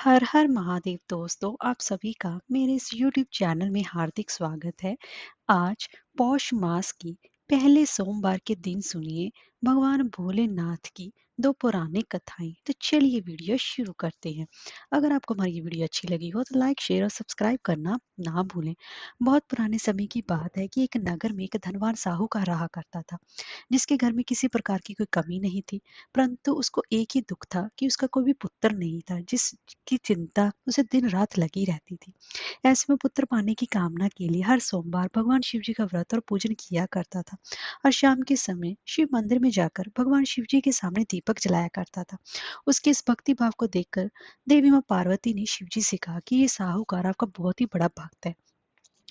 हर हर महादेव दोस्तों, आप सभी का मेरे इस यूट्यूब चैनल में हार्दिक स्वागत है। आज पौष मास की पहले सोमवार के दिन सुनिए भगवान भोलेनाथ की दो पौराणिक कथाएं। तो चलिए वीडियो शुरू करते हैं। अगर आपको हमारी ये वीडियो अच्छी लगी हो तो लाइक शेयर और सब्सक्राइब करना ना भूलें। बहुत पुराने समय की बात है कि एक नगर में एक धनवान साहूकार रहा करता था, जिसके घर में किसी प्रकार की कोई कमी नहीं थी। परंतु उसको एक ही दुख था कि उसका कोई भी पुत्र नहीं था, जिसकी चिंता उसे दिन रात लगी रहती थी। ऐसे में पुत्र पाने की कामना के लिए हर सोमवार भगवान शिव जी का व्रत और पूजन किया करता था और शाम के समय शिव मंदिर में जाकर भगवान शिव जी के सामने दीपक जलाया करता था। उसके इस भक्ति भाव को देखकर देवी माँ पार्वती ने शिव जी से कहा कि ये साहूकार आपका बहुत ही बड़ा भक्त है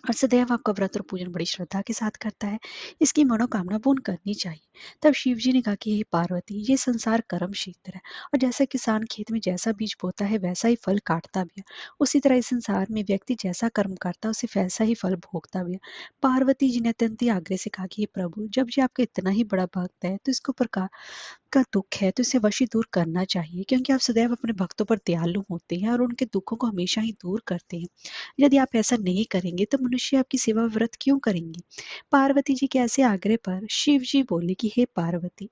और सदैव आपका व्रत और पूजन बड़ी श्रद्धा के साथ करता है। इसकी मनोकामना पूर्ण करनी चाहिए। तब शिव जी ने कहा कि हे पार्वती, ये संसार कर्म क्षेत्र है और जैसा किसान खेत में जैसा बीज बोता है वैसा ही फल काटता भी है, उसी तरह इस संसार में व्यक्ति जैसा कर्म करता है उसे वैसा ही फल भोगता भी है। पार्वती जी ने अत्यंत ही आग्रह से कहा कि हे प्रभु, जब जी आपका इतना ही बड़ा भक्त है तो इसको प्रकार का दुख है तो इसे वशी दूर करना चाहिए, क्योंकि आप सदैव अपने भक्तों पर दयालु होते हैं और उनके दुखों को हमेशा ही दूर करते हैं। यदि आप ऐसा नहीं करेंगे तो मनुष्य आपकी सेवा व्रत क्यों करेंगे? पार्वती जी के ऐसे आग्रह पर शिव जी बोले कि हे पार्वती,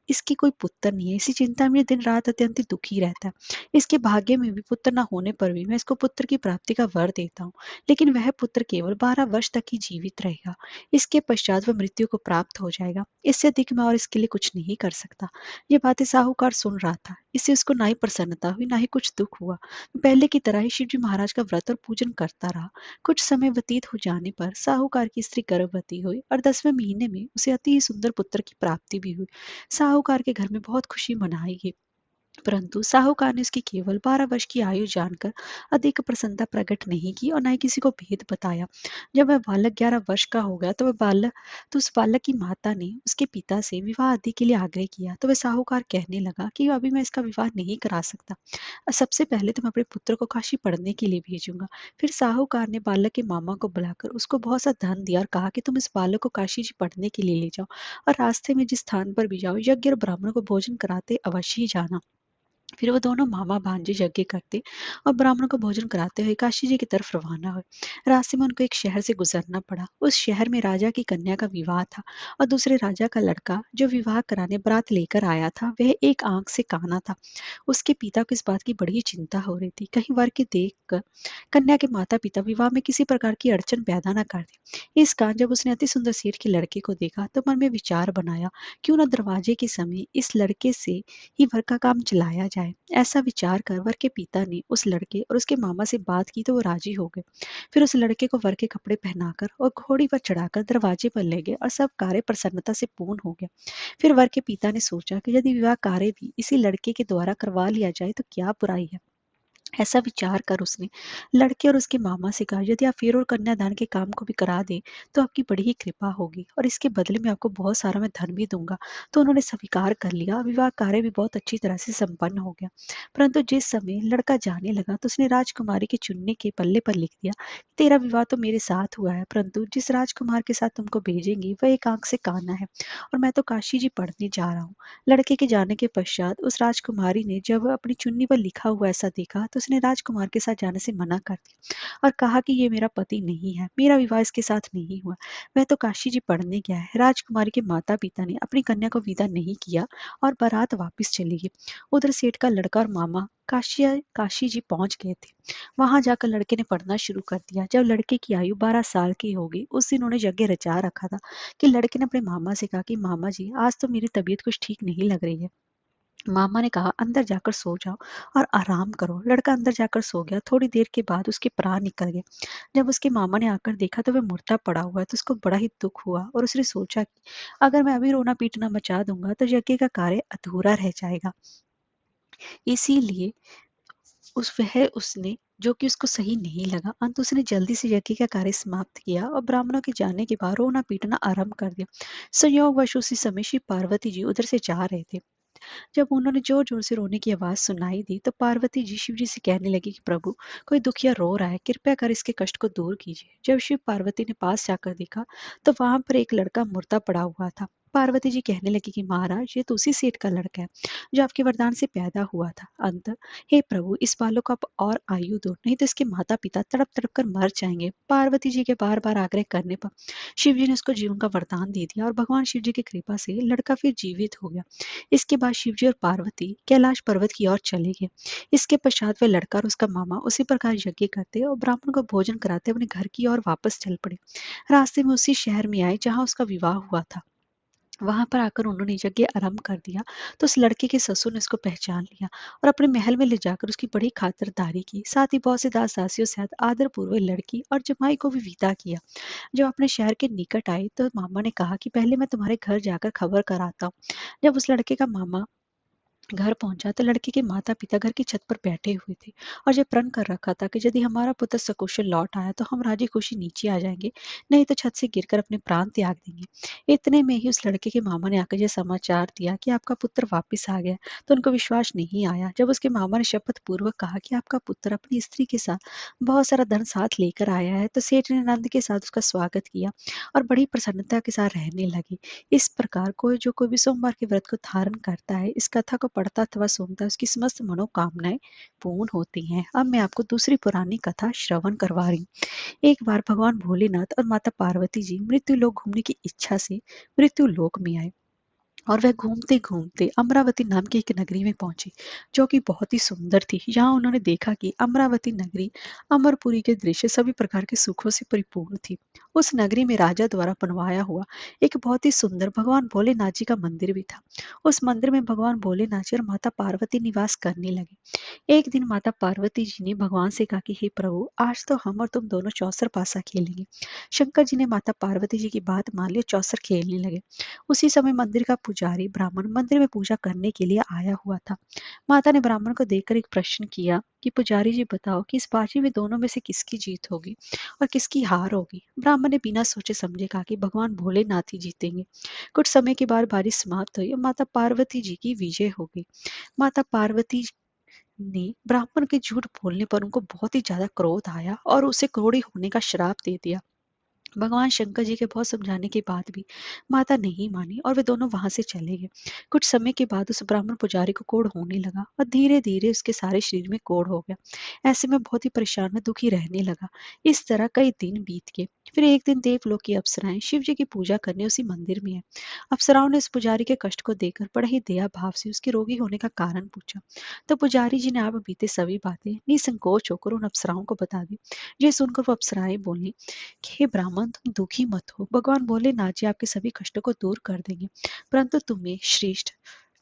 इसकी कोई पुत्र नहीं है, इसी चिंता में दिन रात अत्यंत ही दुखी रहता है। इसके भाग्य में भी पुत्र न होने पर भी मैं इसको पुत्र की प्राप्ति का वर देता हूँ, लेकिन वह पुत्र केवल 12 वर्ष तक ही जीवित रहेगा। इसके पश्चात वह मृत्यु को प्राप्त हो जाएगा। इससे अधिक मैं और इसके लिए कुछ नहीं कर सकता। ये बातें साहूकार सुन रहा था। इससे उसको ना ही प्रसन्नता हुई, ना ही कुछ दुख हुआ। पहले की तरह ही शिव जी महाराज का व्रत और पूजन करता रहा। कुछ समय व्यतीत हो जाने पर साहूकार की स्त्री गर्भवती हुई और 10वें महीने में उसे अति ही सुंदर पुत्र की प्राप्ति भी हुई। साहूकार के घर में बहुत खुशी मनाई गई, परंतु साहूकार ने उसकी केवल 12 वर्ष की आयु जानकर अधिक प्रसन्नता प्रकट नहीं की और न ही किसी को भेद बताया। जब वह बालक 11 वर्ष का हो गया तो उस बालक की माता ने उसके पिता से विवाह आदि के लिए आग्रह किया। तो वह साहूकार कहने लगा कि अभी मैं इसका विवाह नहीं करा सकता। सबसे पहले तो मैं अपने पुत्र को काशी पढ़ने के लिए भेजूंगा। फिर साहूकार ने बालक के मामा को बुलाकर उसको बहुत सा धन दिया और कहा कि तुम इस बालक को काशी जी पढ़ने के लिए ले जाओ और रास्ते में जिस स्थान पर भी जाओ यज्ञ और ब्राह्मणों को भोजन कराते अवश्य ही जाना। फिर वो दोनों मामा भांजे यज्ञ करते और ब्राह्मणों को भोजन कराते हुए काशी जी की तरफ रवाना हुए। रास्ते में उनको एक शहर से गुजरना पड़ा। उस शहर में राजा की कन्या का विवाह था और दूसरे राजा का लड़का जो विवाह कराने बारात लेकर आया था वह एक आंख से काना था। उसके पिता को इस बात की बड़ी चिंता हो रही थी, कहीं वर के देख कर कन्या के माता पिता विवाह में किसी प्रकार की अड़चन पैदा न कर दे। इस कारण जब उसने अति सुंदर सेठ के लड़के को देखा तो मन में विचार बनाया, क्यों न दरवाजे के समय इस लड़के से ही वर का काम चलाया जाए। ऐसा विचार कर वर के पिता ने उस लड़के और उसके मामा से बात की तो वो राजी हो गए। फिर उस लड़के को वर के कपड़े पहनाकर और घोड़ी पर चढ़ाकर दरवाजे पर ले गए और सब कार्य प्रसन्नता से पूर्ण हो गया। फिर वर के पिता ने सोचा कि यदि विवाह कार्य भी इसी लड़के के द्वारा करवा लिया जाए तो क्या बुराई है। ऐसा विचार कर उसने लड़के और उसके मामा से कहा, यदि आप फेर और कन्यादान के काम को भी करा दें तो आपकी बड़ी ही कृपा होगी और इसके बदले में आपको बहुत सारा मैं धन भी दूंगा। तो उन्होंने स्वीकार कर लिया। विवाह कार्य भी बहुत अच्छी तरह से संपन्न हो गया। परंतु जिस समय लड़का जाने लगा तो उसने राजकुमारी के चुनने के पल्ले पर लिख दिया, तेरा विवाह तो मेरे साथ हुआ है, परंतु जिस राजकुमार के साथ तुमको भेजेंगे वह एक आंख से काना है और मैं तो काशी जी पढ़ने जा रहा हूँ। लड़के के जाने के पश्चात उस राजकुमारी ने जब अपनी चुन्नी पर लिखा हुआ ऐसा देखा तो उसने राजकुमार के साथ जाने से मना कर दिया और कहा कि ये मेरा पति नहीं है, मेरा विवाह इसके साथ नहीं हुआ, वह तो काशी जी पढ़ने गया है। राजकुमारी के माता पिता ने अपनी कन्या को विदा नहीं किया और बारात वापस चली गई। उधर सेठ का लड़का और मामा काशी जी पहुंच गए थे। वहां जाकर लड़के ने पढ़ना शुरू कर दिया। जब लड़के की आयु 12 साल की होगी उस दिन उन्होंने यज्ञ रचा रखा था कि लड़के ने अपने मामा से कहा कि मामा जी, आज तो मेरी तबीयत कुछ ठीक नहीं लग रही है। मामा ने कहा, अंदर जाकर सो जाओ और आराम करो। लड़का अंदर जाकर सो गया। थोड़ी देर के बाद उसके प्राण निकल गए। जब उसके मामा ने आकर देखा तो वह मुर्दा पड़ा हुआ है तो उसको बड़ा ही दुख हुआ और उसने सोचा कि अगर मैं अभी रोना पीटना मचा दूंगा तो यज्ञ का कार्य अधूरा रह जाएगा। इसीलिए उसने जो कि उसको सही नहीं लगा, अंत उसने जल्दी से यज्ञ का कार्य समाप्त किया और ब्राह्मणों के जाने के बाद रोना पीटना आरंभ कर दिया। संयोगवश उसी समय शिव पार्वती जी उधर से जा रहे थे। जब उन्होंने जोर जोर से रोने की आवाज सुनाई दी तो पार्वती जी शिव जी से कहने लगी कि प्रभु, कोई दुखिया रो रहा है, कृपया कर इसके कष्ट को दूर कीजिए। जब शिव पार्वती ने पास जाकर देखा तो वहां पर एक लड़का मुर्दा पड़ा हुआ था। पार्वती जी कहने लगी कि महाराज, ये तो उसी सेठ का लड़का है जो आपके वरदान से पैदा हुआ था। अंत, हे प्रभु, इस बालक को आप और आयु दो, नहीं तो इसके माता पिता तड़प तड़प कर मर जाएंगे। पार्वती जी के बार बार आग्रह करने पर शिव जी ने उसको जीवन का वरदान दे दिया और भगवान शिव जी की कृपा से लड़का फिर जीवित हो गया। इसके बाद शिव जी और पार्वती कैलाश पर्वत की ओर चले गए। इसके पश्चात वे लड़का और उसका मामा उसी प्रकार यज्ञ करते और ब्राह्मण को भोजन कराते अपने घर की ओर वापस चल पड़े। रास्ते में उसी शहर में आए जहाँ उसका विवाह हुआ था। वहां पर आकर उन्होंने यज्ञ आरंभ कर दिया तो उस लड़के के ससुर ने उसको पहचान लिया और अपने महल में ले जाकर उसकी बड़ी खातिरदारी की। साथ ही बहुत से दास दासियों से आदर पूर्वक लड़की और जमाई को भी विदा किया। जब अपने शहर के निकट आए तो मामा ने कहा कि पहले मैं तुम्हारे घर जाकर खबर कराता हूँ। जब उस लड़के का मामा घर पहुंचा तो लड़के के माता पिता घर की छत पर बैठे हुए थे और जब प्रण कर रखा था कि यदि हमारा पुत्र सकुशल लौट आया तो हम राजी खुशी नीचे आ जाएंगे, नहीं तो छत से गिरकर अपने प्राण त्याग देंगे। इतने में ही उस लड़के के मामा ने आकर यह समाचार दिया कि आपका पुत्र वापस आ गया। तो उनको विश्वास नहीं आया जब उसके मामा ने शपथ पूर्वक कहा कि आपका पुत्र अपनी स्त्री के साथ बहुत सारा धन साथ लेकर आया है। तो सेठ ने आनंद के साथ उसका स्वागत किया और बड़ी प्रसन्नता के साथ रहने लगे। इस प्रकार कोई भी सोमवार के व्रत को धारण करता है, इस कथा को पढ़ता अथवा सुनता है, उसकी समस्त मनोकामनाएं पूर्ण होती हैं। अब मैं आपको दूसरी पुरानी कथा श्रवण करवा रही हूँ। एक बार भगवान भोलेनाथ और माता पार्वती जी मृत्यु लोक घूमने की इच्छा से मृत्यु लोक में आए और वह घूमते घूमते अमरावती नाम की एक नगरी में पहुंचे जो कि बहुत ही सुंदर थी। यहाँ उन्होंने देखा कि अमरावती नगरी अमरपुरी के दृश्य सभी प्रकार के सुखों से परिपूर्ण थी। उस नगरी में राजा द्वारा बनवाया हुआ एक बहुत ही सुंदर भगवान भोलेनाथ जी का मंदिर भी था। उस मंदिर में भगवान भोलेनाथ जी और माता पार्वती निवास करने लगे। एक दिन माता पार्वती जी ने भगवान से कहा कि हे प्रभु, आज तो हम और तुम दोनों चौसर पासा खेलेंगे। शंकर जी ने माता पार्वती जी की बात मान ली, चौसर खेलने लगे। उसी समय मंदिर का पुजारी ब्राह्मण मंदिर में पूजा करने के लिए आया हुआ था। माता ने ब्राह्मण को देखकर एक प्रश्न किया कि पुजारी जी बताओ कि इस बाजी में दोनों में से किसकी जीत होगी और किसकी हार होगी। ब्राह्मण ने बिना सोचे समझे कहा कि भगवान भोलेनाथ ही जीतेंगे। कुछ समय के बाद बारिश समाप्त हुई और माता पार्वती जी की विजय हो गई। माता पार्वती ने ब्राह्मण के झूठ बोलने पर उनको बहुत ही ज्यादा क्रोध आया और उसे क्रोड़ी होने का श्राप दे दिया। भगवान शंकर जी के बहुत समझाने के बाद भी माता नहीं मानी और वे दोनों वहां से चले गए। कुछ समय के बाद उस ब्राह्मण पुजारी को कोढ़ होने लगा और धीरे धीरे उसके सारे शरीर में कोढ़ हो गया। ऐसे में बहुत ही परेशान और दुखी रहने लगा। इस तरह कई दिन बीत गए। फिर एक दिन देवलोक की अप्सराएं शिव जी की पूजा करने उसी मंदिर में आई। अप्सराओं ने उस पुजारी के कष्ट को देखकर बड़े ही दया भाव से उसके रोगी होने का कारण पूछा। तो पुजारी जी ने आप बीते सभी बातें निसंकोच होकर उन अप्सराओं को बता दी। ये सुनकर वो अप्सराएं बोली कि हे ब्राह्मण, तुम दुखी मत हो, भगवान भोलेनाथ जी आपके सभी कष्टों को दूर कर देंगे। परंतु तुम्हें श्रेष्ठ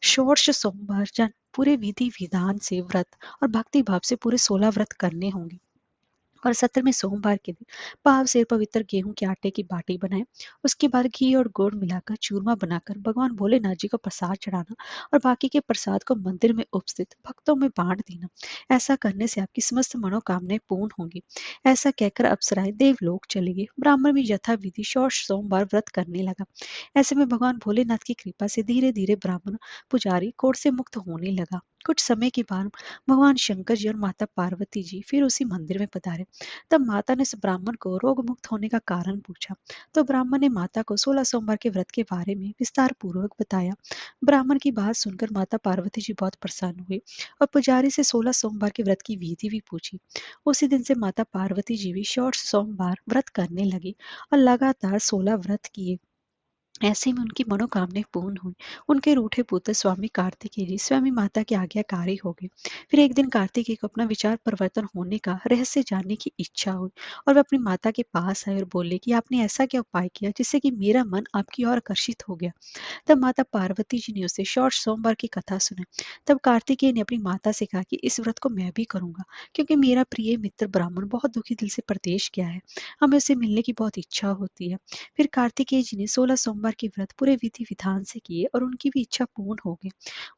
षोडश सोमवार जन पूरे विधि विधान से व्रत और भक्ति भाव से पूरे 16 व्रत करने होंगे। और 17वें सोमवार के दिन पाव से पवित्र गेहूं के आटे की बाटी बनाएं। उसके बाद घी और गुड़ मिलाकर चूरमा बनाकर भगवान भोलेनाथ जी को प्रसाद चढ़ाना और बाकी के प्रसाद को मंदिर में उपस्थित भक्तों में बांट देना। ऐसा करने से आपकी समस्त मनोकामनाएं पूर्ण होंगी। ऐसा कहकर अप्सराएं देवलोक चली गई। ब्राह्मण भी यथा विधि षोडश सोमवार व्रत करने लगा। ऐसे में भगवान भोलेनाथ की कृपा से धीरे धीरे ब्राह्मण पुजारी कोढ़ से मुक्त होने लगा। कुछ समय के बाद भगवान शंकर जी और माता पार्वती जी फिर उसी मंदिर में पधारे। तब माता ने उस ब्राह्मण को रोग मुक्त होने का कारण पूछा। तो ब्राह्मण ने माता को 16 सोमवार के व्रत के बारे में विस्तार पूर्वक बताया। ब्राह्मण की बात सुनकर माता पार्वती जी बहुत प्रसन्न हुई और पुजारी से 16 सोमवार के व्रत की विधि भी पूछी। उसी दिन से माता पार्वती जी भी षोडश सोमवार व्रत करने लगी और लगातार 16 व्रत किए। ऐसे में उनकी मनोकामनाएं पूर्ण हुई। उनके रूठे पुत्र स्वामी कार्तिकेय जी स्वयं माता के आज्ञाकारी हो गए। फिर एक दिन कार्तिकेय को अपना विचार परिवर्तन होने का रहस्य जानने की इच्छा हुई और वे अपनी माता के पास आए और बोले कि आपने ऐसा क्या उपाय किया जिससे कि मेरा मन आपकी ओर आकर्षित हो गया। तब माता पार्वती जी ने उसे षोडश सोमवार की कथा सुनाई। तब कार्तिकेय ने अपनी माता से कहा कि इस व्रत को मैं भी करूंगा, क्योंकि मेरा प्रिय मित्र ब्राह्मण बहुत दुखी दिल से प्रदेश गया है। हमें उसे मिलने की बहुत इच्छा होती है। फिर कार्तिकेय जी ने 16 सोमवार के व्रत पूरे विधि विधान से किए और उनकी भी इच्छा पूर्ण हो गई।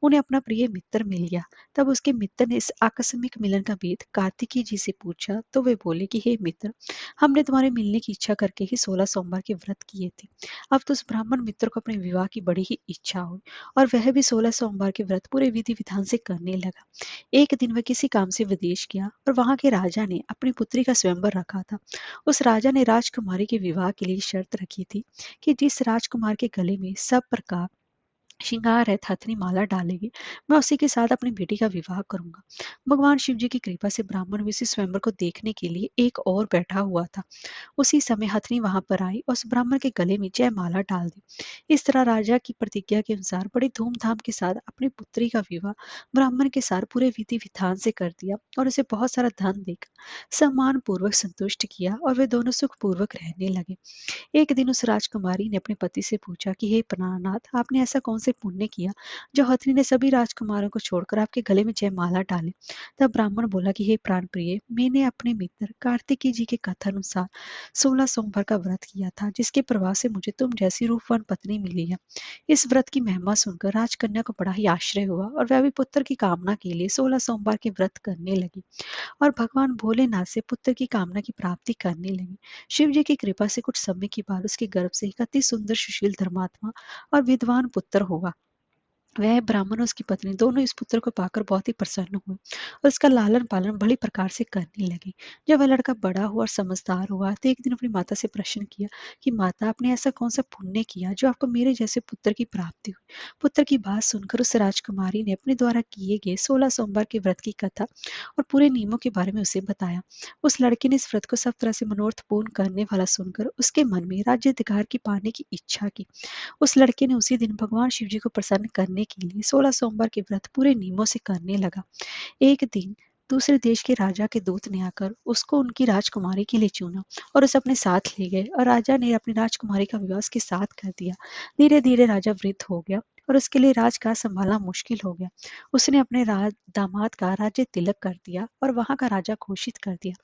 उन्हें अपना प्रिय मित्र मिल गया। तब उसके मित्र ने इस आकस्मिक मिलन का भेद कार्तिकेय जी से पूछा तो वे बोले कि हे मित्र, हमने तुम्हारे मिलने की इच्छा करके ही 16 सोमवार के व्रत किए थे। अब तो उस ब्राह्मण मित्र को अपने विवाह की बड़ी ही इच्छा हुई और वह भी 16 सोमवार के व्रत पूरे विधि विधान से करने लगा। एक दिन वह किसी काम से विदेश गया और वहां के राजा ने अपनी पुत्री का स्वयंवर रखा था। उस राजा ने राजकुमारी के विवाह के लिए शर्त रखी थी कि जिस राजकुमारी राजकुमार के गले में सब प्रकार श्रृंगार है हथनी माला डालेगी, मैं उसी के साथ अपनी बेटी का विवाह करूंगा। भगवान शिव जी की कृपा से ब्राह्मण ऋषि स्वयंवर को देखने के लिए एक और बैठा हुआ था। उसी समय हथनी वहां पर आई और उस ब्राह्मण के गले में जयमाला डाल दी। इस तरह राजा की प्रतिज्ञा के अनुसार बड़ी धूमधाम के साथ अपनी पुत्री का विवाह ब्राह्मण के साथ पूरे विधि विधान से कर दिया और उसे बहुत सारा धन देकर सम्मान पूर्वक संतुष्ट किया और वे दोनों सुख पूर्वक रहने लगे। एक दिन उस राजकुमारी ने अपने पति से पूछा कि हे प्राणनाथ, आपने ऐसा कौन से पुण्य किया जो हथनी ने सभी राजकुमारों को छोड़कर आपके गले में जयमाला डाली। तब ब्राह्मण बोला कि हे प्राण प्रिय, मैंने अपने मित्र कार्तिकी जी के कथा अनुसार 16 सोमवार का व्रत किया था, जिसके प्रभाव से मुझे तुम जैसी रूपवान पत्नी मिली है। इस व्रत की महिमा सुनकर राजकन्या को बड़ा ही आश्चर्य हुआ और वह भी पुत्र की कामना के लिए 16 सोमवार के व्रत करने लगी और भगवान भोलेनाथ से पुत्र की कामना की प्राप्ति करने लगी। शिव जी की कृपा से कुछ समय के बाद उसके गर्भ से एक अति सुंदर सुशील धर्मात्मा और विद्वान पुत्र होगा। वह ब्राह्मण और उसकी पत्नी दोनों इस पुत्र को पाकर बहुत ही प्रसन्न हुए और उसका लालन पालन बड़ी प्रकार से करने लगे। जब वह लड़का बड़ा हुआ और समझदार हुआ तो एक दिन अपनी माता से प्रश्न किया कि माता, आपने ऐसा कौन सा पुण्य किया जो आपको मेरे जैसे पुत्र की प्राप्ति हुई। पुत्र की बात सुनकर उस राजकुमारी ने अपने द्वारा किए गए 16 सोमवार के व्रत की कथा और पूरे नियमों के बारे में उसे बताया। उस लड़के ने इस व्रत को सब तरह से मनोरथ पूर्ण करने वाला सुनकर उसके मन में राज्य अधिकार की पाने की इच्छा की। उस लड़के ने उसी दिन भगवान शिव जी को प्रसन्न करने के लिए 16 सोमवार के व्रत पूरे नियमों से करने लगा। एक दिन दूसरे देश के राजा के दूत ने आकर उसको उनकी राजकुमारी के लिए चुना और उसे अपने साथ ले गए और राजा ने अपनी राजकुमारी का विवाह उसके साथ कर दिया। धीरे धीरे राजा वृद्ध हो गया और उसके लिए राजकाज संभालना मुश्किल हो गया। उसने अपने दामाद का राज्य तिलक कर दिया और वहां का राजा घोषित कर दिया।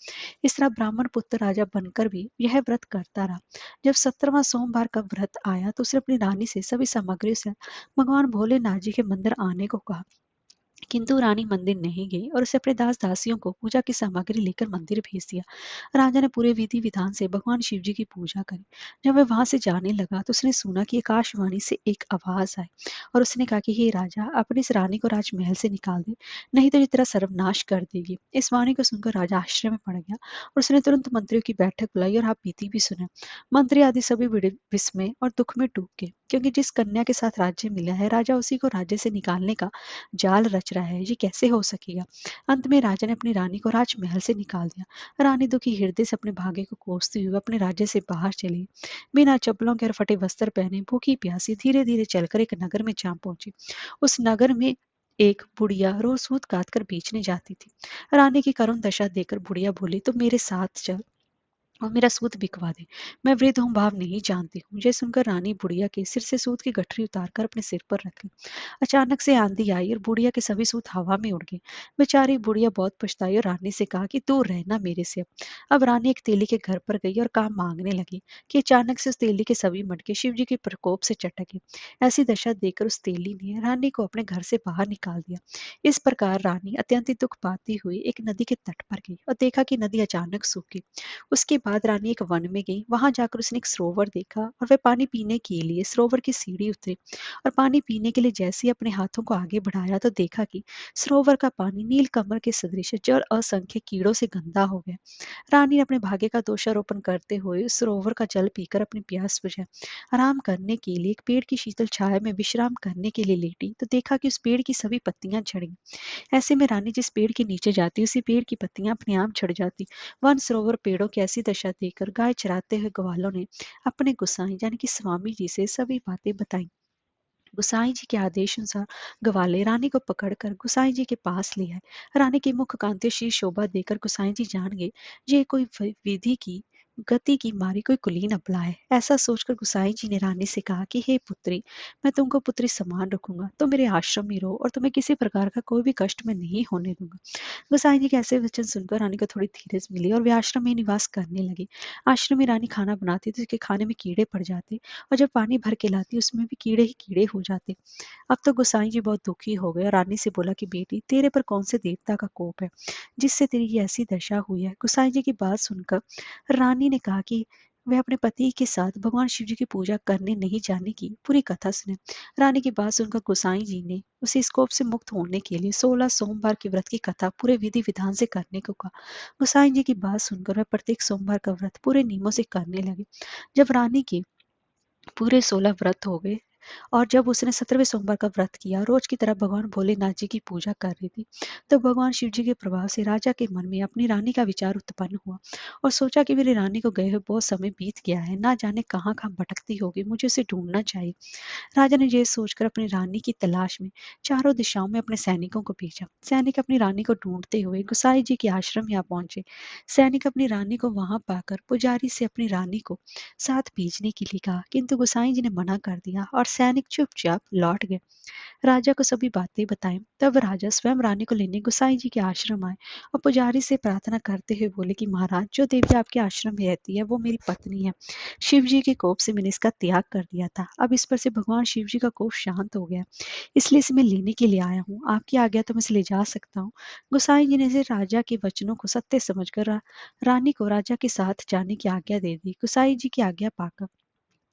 इस तरह ब्राह्मण पुत्र राजा बनकर भी यह व्रत करता रहा। जब 17वां सोमवार का व्रत आया तो उसने अपनी रानी से सभी सामग्रियों से भगवान भोलेनाथ जी के मंदिर आने को कहा, किंतु रानी मंदिर नहीं गई और उसे अपने दास दासियों को पूजा की सामग्री लेकर मंदिर भेज दिया। राजा ने पूरे विधि विधान से भगवान शिव जी की पूजा करी। जब वह वहां से जाने लगा तो उसने सुना कि आकाशवाणी से एक आवाज आई और उसने कहा कि हे राजा, अपनी इस रानी को राजमहल से निकाल दे, नहीं तो ये तेरा सर्वनाश कर देगी। इस वाणी को सुनकर राजा आश्चर्य में पड़ गया और उसने तुरंत मंत्रियों की बैठक बुलाई और आप बीती भी सुने। मंत्री आदि सभी विस्मय और दुख में डूब गए, क्योंकि जिस कन्या के साथ राज्य मिला है राजा उसी को राज्य से निकालने का जाल रच रहा है, ये कैसे हो सकेगा। अंत में राजा ने अपनी रानी को राजमहल से निकाल दिया। रानी दुखी हृदय से अपने भाग्य को कोसती हुए अपने राज्य से बाहर चली। बिना चप्पलों के और फटे वस्त्र पहने भूखी प्यासी धीरे धीरे चलकर एक नगर में जा पहुंची। उस नगर में एक बुढ़िया रोज सूत काट कर बेचने जाती थी। रानी की करुण दशा देखकर बुढ़िया बोली, तो मेरे साथ चल और मेरा सूत बिकवा दे, मैं वृद्ध हूँ, भाव नहीं जानती हूँ। ये सुनकर रानी बुढ़िया के सिर से सूत की गठरी उतारकर अपने सिर पर रख ली। अचानक से आंधी आई और बुढ़िया के सभी सूत हवा में उड़ गए। बेचारी बुढ़िया बहुत पछताई और रानी से कहा कि दूर रहना मेरे से। अब रानी एक तेली के घर पर गई और काम मांगने लगी कि अचानक से उस तेली के सभी मटके शिव जी के प्रकोप से चटके। ऐसी दशा देखकर उस तेली ने रानी को अपने घर से बाहर निकाल दिया। इस प्रकार रानी अत्यंत दुख पाती हुई एक नदी के तट पर गई और देखा कि नदी अचानक सूख गई। उसके बाद रानी एक वन में गई। वहां जाकर उसने एक सरोवर देखा और वह पानी पीने के लिए सरोवर की सीढ़ी उतरी और पानी पीने के लिए जैसे ही अपने हाथों को आगे बढ़ाया तो देखा कि सरोवर का पानी नील कमल के सदृश जल असंख्य कीड़ों से गंदा हो गया। रानी ने अपने भाग्य का दोषारोपण करते हुए उस सरोवर का जल पीकर अपनी प्यास बुझाई। आराम करने के लिए एक पेड़ की शीतल छाया में विश्राम करने के लिए लेटी तो देखा कि उस पेड़ की सभी पत्तियां झड़ गई। ऐसे में रानी जिस पेड़ के नीचे जाती उसी पेड़ की पत्तियां अपने आप झड़ जाती। वन सरोवर पेड़ों की ऐसी दशा देखकर गाय चराते हुए ग्वालों ने अपने गुसाई यानी कि स्वामी जी से सभी बातें बताई। गुसाई जी के आदेश अनुसार ग्वाले रानी को पकड़कर गुसाई जी के पास ले आए। रानी के मुख कांति शी शोभा देकर गुसाई जी जान गए ये कोई विधि की गति की मारी कोई कुलीन अबला है। ऐसा सोचकर गुसाई जी ने रानी से कहा कि हे पुत्री, मैं तुमको पुत्री समान रखूंगा, तो मेरे आश्रम में रहो और तुम्हें किसी प्रकार का कोई भी कष्ट मैं नहीं होने दूंगा। गोसाई जी के ऐसे वचन सुनकर रानी को थोड़ी धीरज मिली और वे आश्रम में निवास करने लगी। आश्रम में रानी खाना बनाती तो उसके खाने में कीड़े पड़ जाते और जब पानी भर के लाती उसमें भी कीड़े ही कीड़े हो जाते। अब तो गोसाई जी बहुत दुखी हो गए और रानी से बोला कि बेटी, तेरे पर कौन से देवता का कोप है जिससे तेरी ये ऐसी दशा हुई है। गोसाई जी की बात सुनकर रानी ने कहा कि वह अपने पति के साथ भगवान शिव जी की पूजा करने नहीं जाने की पूरी कथा सुने। रानी की बात सुनकर गोसाई जी ने उसे इस कोप से मुक्त होने के लिए 16 सोमवार के व्रत की कथा पूरे विधि विधान से करने को कहा। गोसाई जी की बात सुनकर वह प्रत्येक सोमवार का व्रत पूरे नियमों से करने लगे। जब रानी की पूरे 16 व्रत हो गए और जब उसने 17वें सोमवार का व्रत किया, रोज की तरह भगवान भोलेनाथ जी की पूजा कर रही थी, तो भगवान शिव जी के प्रभाव से राजा के मन में अपनी रानी का विचार उत्पन्न हुआ और सोचा कि मेरी रानी को गए हुए बहुत समय बीत गया है, ना जाने कहाँ-कहाँ भटकती होगी, मुझे उसे ढूंढना चाहिए। राजा ने ये सोचकर अपनी रानी की तलाश में चारों दिशाओं में अपने सैनिकों को भेजा। सैनिक अपनी रानी को ढूंढते हुए गोसाई जी के आश्रम यहाँ पहुंचे। सैनिक अपनी रानी को वहां पाकर पुजारी से अपनी रानी को साथ भेजने के लिए कहा, किंतु गोसाई जी ने मना कर दिया और सैनिक चुपचाप लौट गए। राजा को सभी बातें बताएं। तब राजा स्वयं रानी को लेने गोसाई जी के आश्रम आए और पुजारी से प्रार्थना करते हुए बोले कि महाराज, जो देवी आपके आश्रम में रहती है वो मेरी पत्नी है। शिव जी के कोप से मैंने इसका त्याग कर दिया था, अब इस पर से भगवान शिव जी का कोप शांत हो गया, इसलिए इसे मैं लेने के लिए आया हूँ। आपकी आज्ञा तो मैं इसे ले जा सकता हूँ। गोसाई जी ने इसे राजा के वचनों को सत्य समझकर रानी को राजा के साथ जाने की आज्ञा दे दी। गोसाई जी की आज्ञा पाकर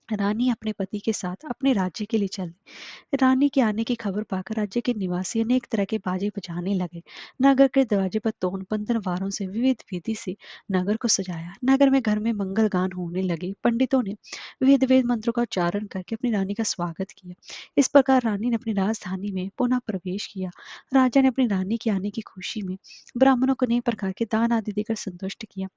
रानी अपने पति के साथ अपने राज्य के लिए चली। रानी के आने की खबर पाकर राज्य के निवासी अनेक तरह के बाजे बजाने लगे। नगर के दरवाजे पर तोन बंदन वारों से विविध विधि से नगर को सजाया। नगर में घर में मंगल गान होने लगे। पंडितों ने वेद वेद मंत्रों का उच्चारण करके अपनी रानी का स्वागत किया। इस प्रकार रानी ने अपनी राजधानी में पुनः प्रवेश किया। राजा ने अपनी रानी के आने की खुशी में ब्राह्मणों को अनेक प्रकार के दान आदि देकर संतुष्ट किया।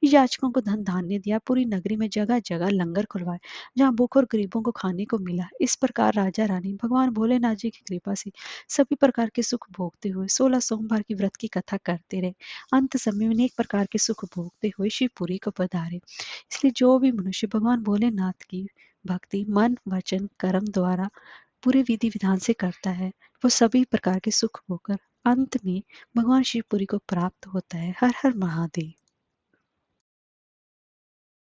याचकों को धन धान्य दिया। पूरी नगरी में जगह जगह लंगर खुलवाए, जहाँ भूख और गरीबों को खाने को मिला। इस प्रकार राजा रानी भगवान भोलेनाथ जी की कृपा से सभी प्रकार के सुख भोगते हुए 16 सोमवार की व्रत की कथा करते रहे। अंत समय में अनेक प्रकार के सुख भोगते हुए शिवपुरी को पधारे। इसलिए जो भी मनुष्य भगवान भोलेनाथ की भक्ति मन वचन कर्म द्वारा पूरे विधि विधान से करता है, वो सभी प्रकार के सुख भोगकर अंत में भगवान शिवपुरी को प्राप्त होता है। हर हर महादेव।